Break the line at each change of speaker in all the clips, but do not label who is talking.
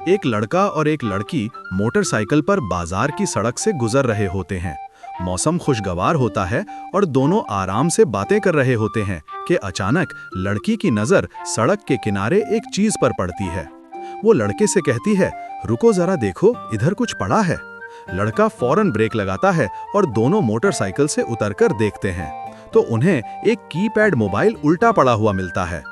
एक लड़का और एक लड़की मोटरसाइकिल पर बाजार की सड़क से गुजर रहे होते हैं। मौसम खुशगवार होता है और दोनों आराम से बातें कर रहे होते हैं कि अचानक लड़की की नज़र सड़क के किनारे एक चीज पर पड़ती है। वो लड़के से कहती है, रुको जरा देखो, इधर कुछ पड़ा है। लड़का फौरन ब्रेक लगाता है और दोनों मोटरसाइकिल से उतरकर देखते हैं तो उन्हें एक कीपैड मोबाइल उल्टा पड़ा हुआ मिलता है।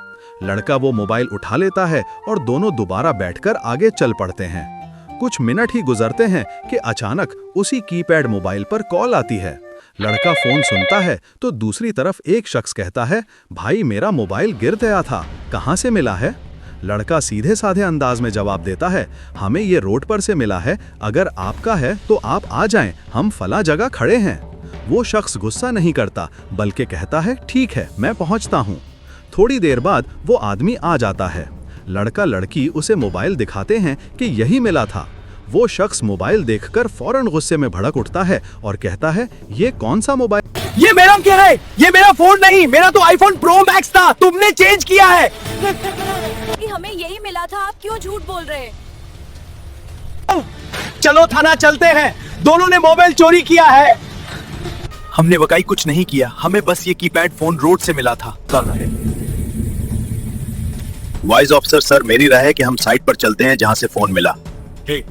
लड़का वो मोबाइल उठा लेता है और दोनों दोबारा बैठकर आगे चल पड़ते हैं। कुछ मिनट ही गुजरते हैं कि अचानक उसी कीपैड मोबाइल पर कॉल आती है। लड़का फोन सुनता है तो दूसरी तरफ एक शख्स कहता है, भाई मेरा मोबाइल गिर गया था, कहाँ से मिला है? लड़का सीधे साधे अंदाज में जवाब देता है, हमें ये रोड पर से मिला है, अगर आपका है तो आप आ जाएं, हम फला जगह खड़े हैं। वो शख्स गुस्सा नहीं करता बल्कि कहता है, ठीक है मैं पहुंचता हूं। थोड़ी देर बाद वो आदमी आ जाता है। लड़का लड़की उसे मोबाइल दिखाते हैं कि यही मिला था। वो शख्स मोबाइल देखकर फौरन गुस्से में भड़क उठता है और कहता है, ये कौन सा मोबाइल?
ये मेरा क्या है? ये मेरा फोन नहीं, मेरा तो आईफोन प्रो मैक्स था, तुमने चेंज किया है।
हमें यही मिला था, आप क्यों झूठ बोल रहे हैं?
चलो थाना चलते हैं, दोनों ने मोबाइल चोरी किया है। हमने वकाई कुछ नहीं किया, हमें बस ये कीपैड फोन रोड से मिला था।
वाइज ऑफिसर सर, मेरी राय है कि हम साइट पर चलते हैं जहां से फोन मिला।
ठीक,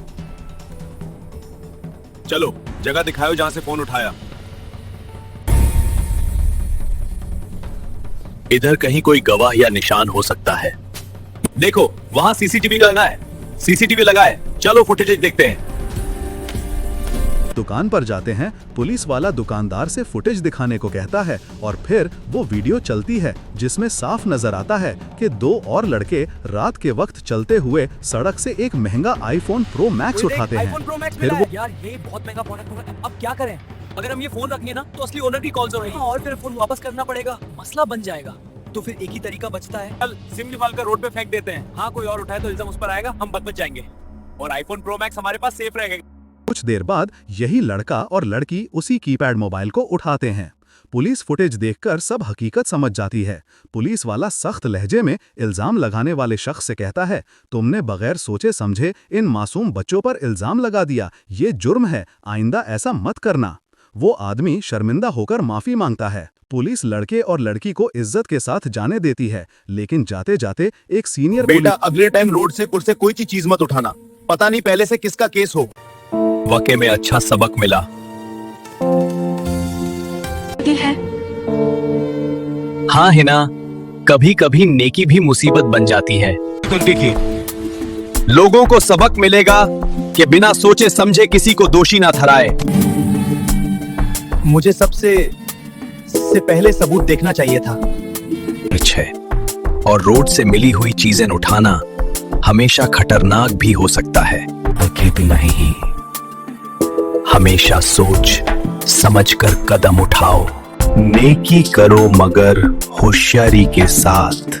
चलो जगह दिखाओ जहां से फोन उठाया।
इधर कहीं कोई गवाह या निशान हो सकता है।
देखो वहां सीसीटीवी लगा है, सीसीटीवी लगा है, चलो फुटेज देखते हैं।
दुकान पर जाते हैं। पुलिस वाला दुकानदार से फुटेज दिखाने को कहता है और फिर वो वीडियो चलती है जिसमें साफ नजर आता है कि दो और लड़के रात के वक्त चलते हुए सड़क से एक महंगा आईफोन प्रो मैक्स उठाते हैं। फिर वो
यार ये बहुत महंगा प्रोडक्ट होगा, अब क्या करें? अगर हम ये फोन रखेंगे ना तो असली ओनर की कॉल होगी और फिर फोन वापस करना पड़ेगा, मसला बन जाएगा। तो फिर एक ही तरीका बचता है,
चल सिम निकाल कर रोड पे फेंक देते हैं। हाँ कोई और उठाए तो इल्जाम उस पर आएगा, हम बच जाएंगे और आईफोन प्रो मैक्स हमारे पास सेफ रहेगा।
कुछ देर बाद यही लड़का और लड़की उसी कीपैड मोबाइल को उठाते हैं। पुलिस फुटेज देखकर सब हकीकत समझ जाती है। पुलिस वाला सख्त लहजे में इल्जाम लगाने वाले शख्स से कहता है, तुमने बगैर सोचे समझे इन मासूम बच्चों पर इल्जाम लगा दिया, ये जुर्म है, आइंदा ऐसा मत करना। वो आदमी शर्मिंदा होकर माफी मांगता है। पुलिस लड़के और लड़की को इज्जत के साथ जाने देती है, लेकिन जाते जाते एक सीनियर
बेटा अगले टाइम रोड से पुल से कोई चीज मत उठाना, पता नहीं पहले से किसका केस हो। वाकई में अच्छा सबक मिला
है।
हाँ है ना, कभी कभी नेकी भी मुसीबत बन जाती है। लोगों को सबक मिलेगा कि बिना सोचे समझे किसी को दोषी ना ठहराए। मुझे सबसे पहले सबूत देखना चाहिए था।
अच्छा, और रोड से मिली हुई चीजें उठाना हमेशा खतरनाक भी हो सकता है। नहीं, हमेशा सोच समझ कर कदम उठाओ, नेकी करो मगर होशियारी के साथ।